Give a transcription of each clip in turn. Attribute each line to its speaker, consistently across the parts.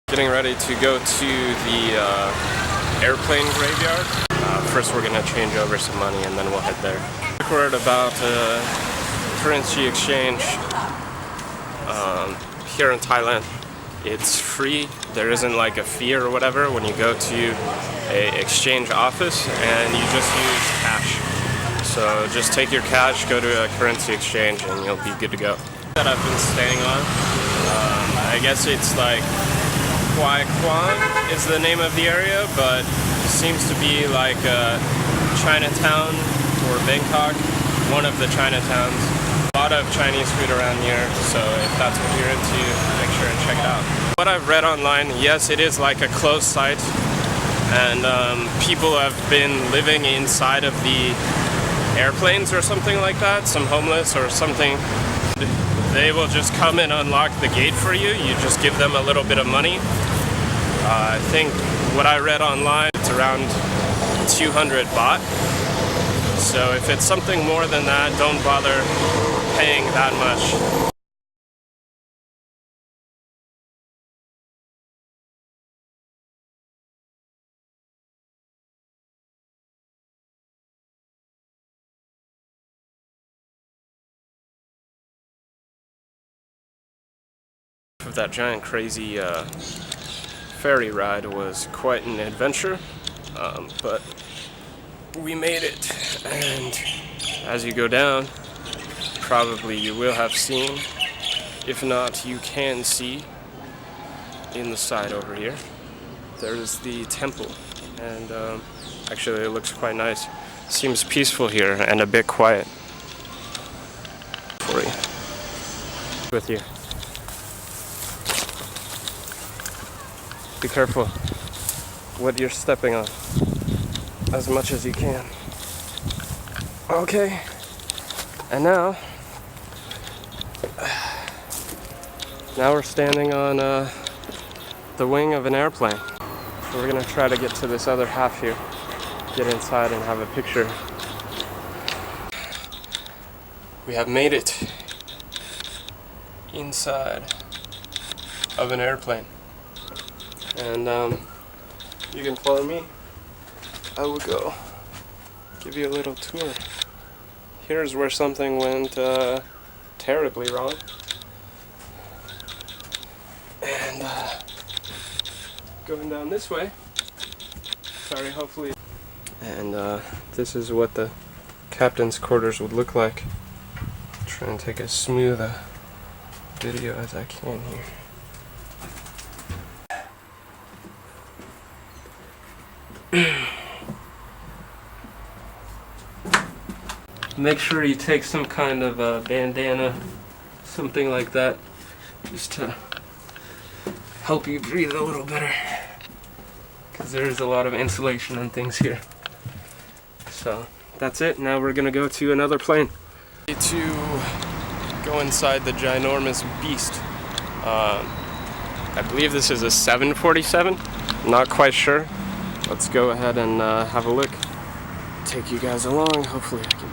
Speaker 1: Getting ready to go to the airplane graveyard. First we're gonna change over some money and then we'll head there. Quick word about currency exchange. Here in Thailand, it's free. There isn't like a fee or whatever when you go to a exchange office, and you just use cash. So just take your cash, go to a currency exchange, and you'll be good to go. That I've been staying on. I guess it's like Kwai Kwan is the name of the area, but it seems to be like Chinatown or Bangkok, one of the Chinatowns. A lot of Chinese food around here, so if that's what you're into, make sure and check it out. What I've read online, yes, it is like a closed site, and people have been living inside of the airplanes or something like that, some homeless or something. They will just come and unlock the gate for you. You just give them a little bit of money. I think what I read online, it's around 200 baht. So if it's something more than that, don't bother paying that much. That giant crazy ferry ride was quite an adventure, but we made it, and as you go down, probably you will have seen, if not you can see in the side over here, there's the temple, and actually it looks quite nice. Seems peaceful here and a bit quiet for you. With you. Be careful what you're stepping on, as much as you can. Okay, and now we're standing on the wing of an airplane. So we're gonna try to get to this other half here, get inside and have a picture. We have made it inside of an airplane. And you can follow me. I will go give you a little tour. Here's where something went terribly wrong. And going down this way. Sorry, hopefully. And this is what the captain's quarters would look like. Try and take as smooth a video as I can here. Make sure you take some kind of a bandana, something like that, just to help you breathe a little better, because there's a lot of insulation and things here. So that's it. Now we're gonna go to another plane to go inside the ginormous beast. I believe this is a 747, not quite sure. Let's go ahead and have a look. Take you guys along. Hopefully I can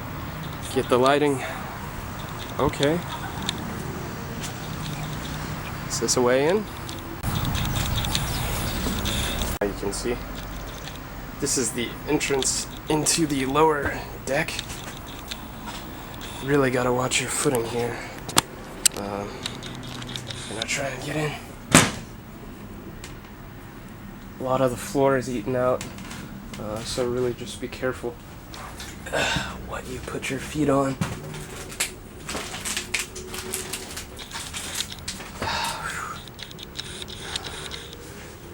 Speaker 1: get the lighting. Okay. Is this a way in? You can see. This is the entrance into the lower deck. Really gotta watch your footing here. Gonna try and get in. A lot of the floor is eaten out, so really just be careful what you put your feet on.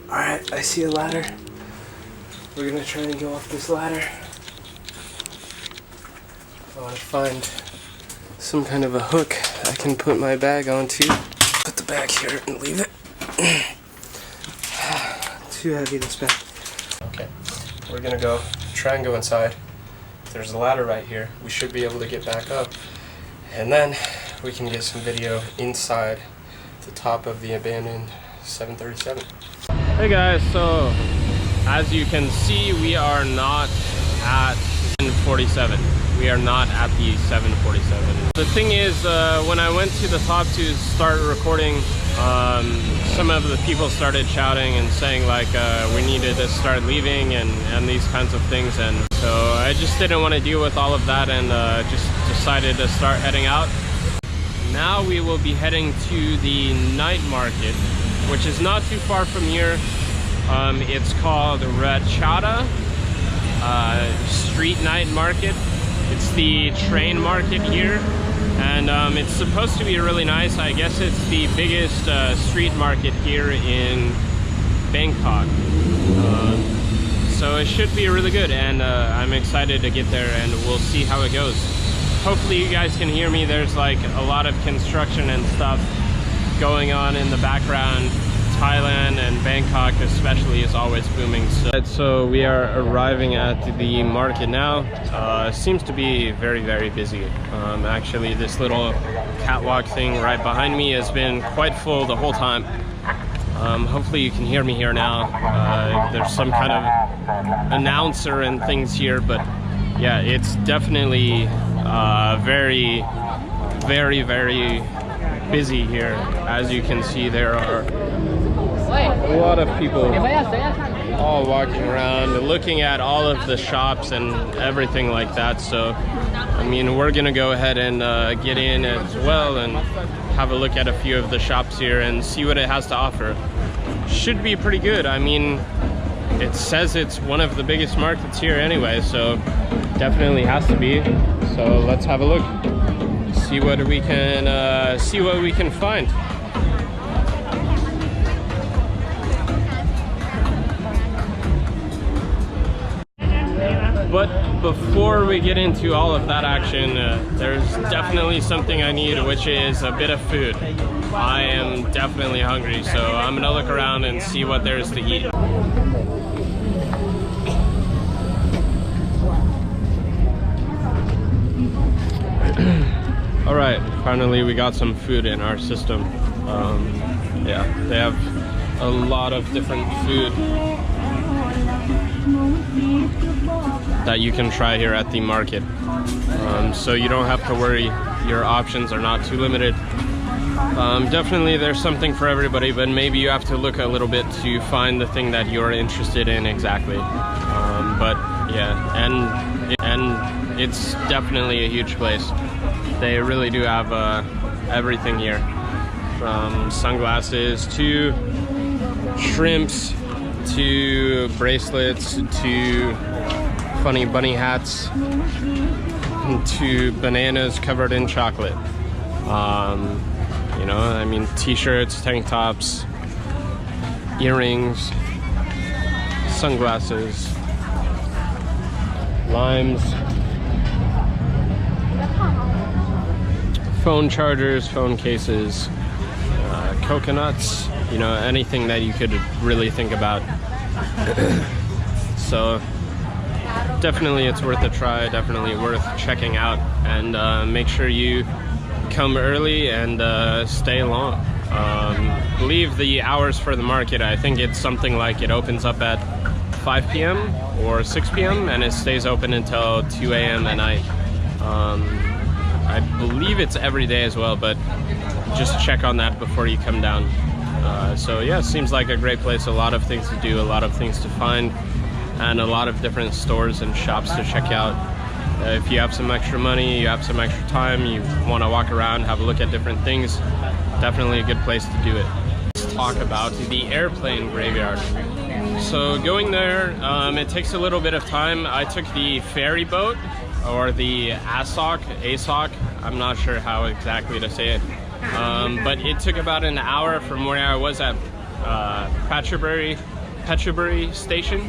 Speaker 1: Alright, I see a ladder. We're gonna try and go up this ladder. I want to find some kind of a hook I can put my bag onto. Put the bag here and leave it. Too heavy, this bag. Okay, we're gonna go try and go inside. There's a ladder right here. We should be able to get back up, and then we can get some video inside the top of the abandoned 737. Hey guys, so as you can see, we are not at 747. We are not at the 747. The thing is, when I went to the top to start recording some of the people started shouting and saying like we needed to start leaving and these kinds of things, and so I just didn't want to deal with all of that and just decided to start heading out. Now we will be heading to the night market, which is not too far from here. It's called Ratchada Street Night Market. It's the train market here, and it's supposed to be really nice. I guess it's the biggest street market here in Bangkok. So it should be really good, and I'm excited to get there, and we'll see how it goes. Hopefully you guys can hear me. There's like a lot of construction and stuff going on in the background. Thailand and Bangkok especially is always booming. So we are arriving at the market now. Seems to be very, very busy. Actually, this little catwalk thing right behind me has been quite full the whole time. Hopefully you can hear me here now. There's some kind of announcer and things here, but yeah, it's definitely very, very, very busy here. As you can see, there are a lot of people all walking around, looking at all of the shops and everything like that. So, I mean, we're gonna go ahead and get in as well and have a look at a few of the shops here and see what it has to offer. Should be pretty good. I mean, it says it's one of the biggest markets here anyway, so definitely has to be. So let's have a look, see what we can find. But before we get into all of that action, there's definitely something I need, which is a bit of food. I am definitely hungry, so I'm gonna look around and see what there is to eat. All right, finally we got some food in our system. Yeah, they have a lot of different food that you can try here at the market. So you don't have to worry, your options are not too limited. Definitely there's something for everybody, but maybe you have to look a little bit to find the thing that you're interested in exactly. But yeah, and it's definitely a huge place. They really do have everything here, from sunglasses to shrimps to bracelets to funny bunny hats to bananas covered in chocolate. You know, I mean, t-shirts, tank tops, earrings, sunglasses, limes, phone chargers, phone cases, coconuts, you know, anything that you could really think about. So definitely it's worth a try, definitely worth checking out, and make sure you come early and stay long. Believe the hours for the market, I think it's something like it opens up at 5 p.m. or 6 p.m. and it stays open until 2 a.m. at night. I believe it's every day as well, but just check on that before you come down. So yeah, it seems like a great place. A lot of things to do, a lot of things to find, and a lot of different stores and shops to check out. If you have some extra money, you have some extra time, you want to walk around, have a look at different things, definitely a good place to do it. Let's talk about the airplane graveyard. So going there, it takes a little bit of time. I took the ferry boat, or the ASOC, I'm not sure how exactly to say it. But it took about an hour from where I was at Phetchaburi station,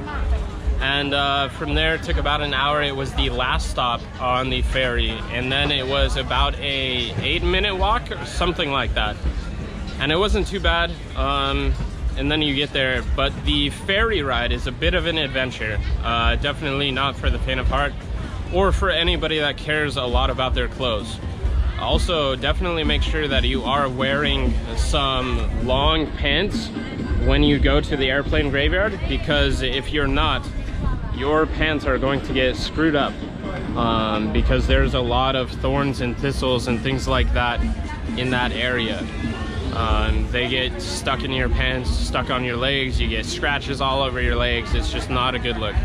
Speaker 1: and from there it took about an hour. It was the last stop on the ferry, and then it was about a 8-minute walk or something like that, and it wasn't too bad. And then you get there, but the ferry ride is a bit of an adventure. Definitely not for the faint of heart, or for anybody that cares a lot about their clothes. Also, definitely make sure that you are wearing some long pants when you go to the airplane graveyard, because if you're not, your pants are going to get screwed up, because there's a lot of thorns and thistles and things like that in that area. They get stuck in your pants, stuck on your legs, you get scratches all over your legs. It's just not a good look.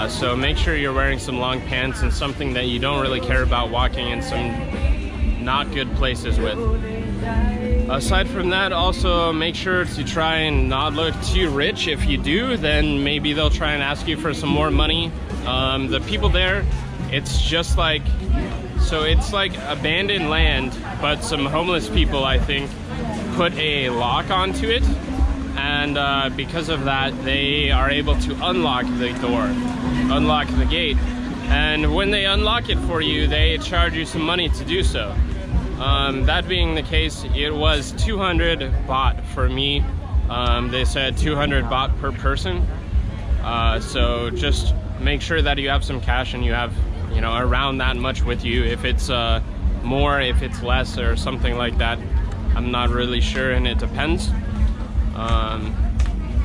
Speaker 1: So make sure you're wearing some long pants and something that you don't really care about walking in some not good places with. Aside from that, also make sure to try and not look too rich. If you do, then maybe they'll try and ask you for some more money. The people there, it's just like, so it's like abandoned land, but some homeless people, I think, put a lock onto it, and because of that they are able to unlock the door, unlock the gate, and when they unlock it for you they charge you some money to do so. That being the case, it was 200 baht for me. They said 200 baht per person, so just make sure that you have some cash and you have, you know, around that much with you. If it's more, if it's less or something like that, I'm not really sure, and it depends.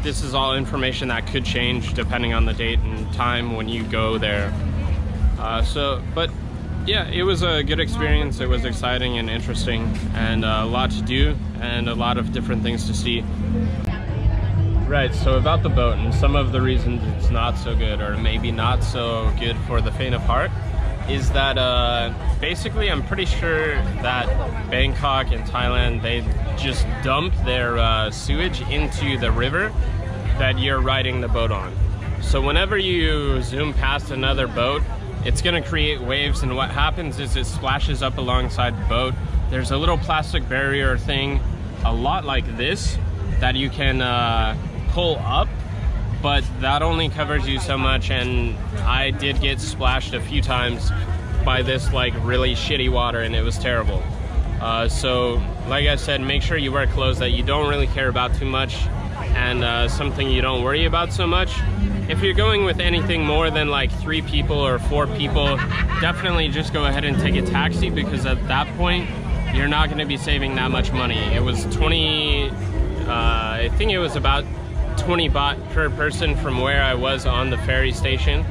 Speaker 1: This is all information that could change depending on the date and time when you go there. But yeah, it was a good experience. It was exciting and interesting, and a lot to do and a lot of different things to see. Right, so about the boat and some of the reasons it's not so good, or maybe not so good for the faint of heart, is that basically I'm pretty sure that Bangkok and Thailand, they just dump their sewage into the river that you're riding the boat on. So whenever you zoom past another boat, it's going to create waves, and what happens is it splashes up alongside the boat. There's a little plastic barrier thing, a lot like this, that you can pull up, but that only covers you so much, and I did get splashed a few times by this like really shitty water, and it was terrible. So like I said, make sure you wear clothes that you don't really care about too much, and something you don't worry about so much. If you're going with anything more than like 3 people or 4 people, definitely just go ahead and take a taxi, because at that point you're not going to be saving that much money. It was I think it was about 20 baht per person from where I was on the ferry station.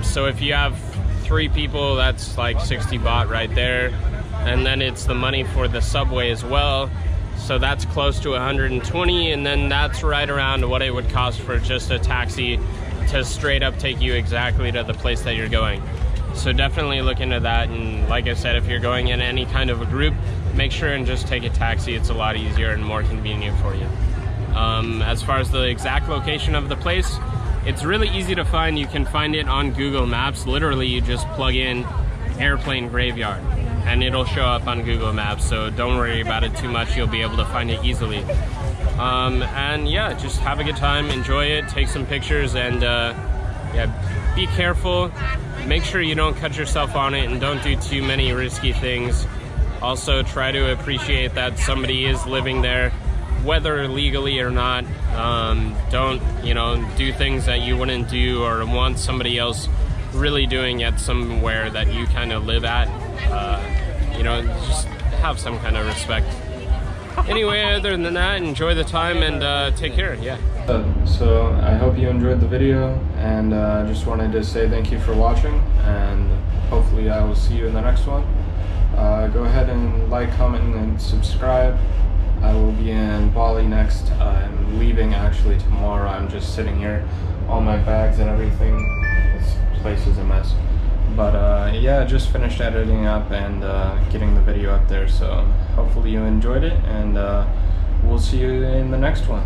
Speaker 1: So if you have 3 people, that's like 60 baht right there, and then it's the money for the subway as well, so that's close to 120, and then that's right around what it would cost for just a taxi to straight up take you exactly to the place that you're going. So definitely look into that, and like I said, if you're going in any kind of a group, make sure and just take a taxi. It's a lot easier and more convenient for you. As far as the exact location of the place, it's really easy to find. You can find it on Google Maps. Literally, you just plug in airplane graveyard and it'll show up on Google Maps, so don't worry about it too much. You'll be able to find it easily. And yeah, just have a good time, enjoy it, take some pictures, and yeah, be careful. Make sure you don't cut yourself on it, and don't do too many risky things. Also, try to appreciate that somebody is living there, whether legally or not. Don't, you know, do things that you wouldn't do or want somebody else really doing at somewhere that you kind of live at. You know, just have some kind of respect. Anyway, other than that, enjoy the time and take care. Yeah. So I hope you enjoyed the video, and just wanted to say thank you for watching, and hopefully I will see you in the next one. Go ahead and like, comment, and subscribe. I will be in Bali next. I'm leaving actually tomorrow. I'm just sitting here, all my bags and everything. This place is a mess. But yeah, just finished editing up and getting the video up there. So hopefully you enjoyed it, and we'll see you in the next one.